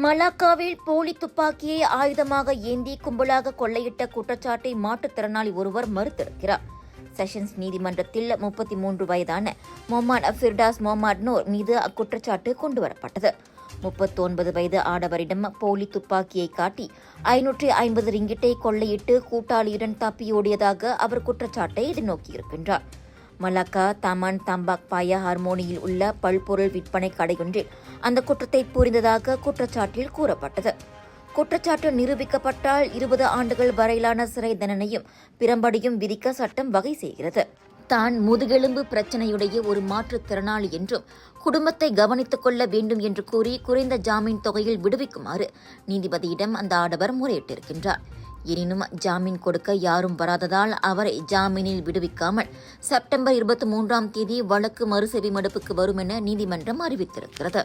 மலாக்காவில் போலி துப்பாக்கியை ஆயுதமாக ஏந்தி கும்பலாக கொள்ளையிட்ட குற்றச்சாட்டை மாற்றுத்திறனாளி ஒருவர் மறுத்திருக்கிறார். செஷன்ஸ் நீதிமன்றத்தில் 33 வயதான முகமது ஃபிர்டாஸ் முகமது நூர் மீது அக்குற்றச்சாட்டு கொண்டுவரப்பட்டது. 39 வயது ஆடவரிடம் போலி துப்பாக்கியை காட்டி 550 ரிங்கிட்டை கொள்ளையிட்டு கூட்டாளியுடன் தப்பியோடியதாக அவர் குற்றச்சாட்டை எதிர்நோக்கியிருக்கின்றார். மலாக்கா தமான் தம்பாக் பாயா ஹார்மோனியில் உள்ள பல்பொருள் விற்பனை கடையொன்றில் அந்த குற்றத்தை புரிந்ததாக குற்றச்சாட்டில் கூறப்பட்டது. குற்றச்சாட்டு நிரூபிக்கப்பட்டால் 20 ஆண்டுகள் வரையிலான சிறை தண்டனையும் பிரம்படியும் விதிக்க சட்டம் வகை செய்கிறது. தான் முதுகெலும்பு பிரச்சினையுடைய ஒரு மாற்றுத்திறனாளி என்றும் குடும்பத்தை கவனித்துக் கொள்ள வேண்டும் என்று கூறி குறைந்த ஜாமீன் தொகையில் விடுவிக்குமாறு நீதிபதியிடம் அந்த ஆடவர் முறையிட்டிருக்கின்றார். எனினும் ஜாமீன் கொடுக்க யாரும் வராததால் அவரை ஜாமீனில் விடுவிக்காமல் செப்டம்பர் 23ஆம் தேதி வழக்கு மறுசெவிமடுப்புக்கு வரும் என நீதிமன்றம் அறிவித்திருக்கிறது.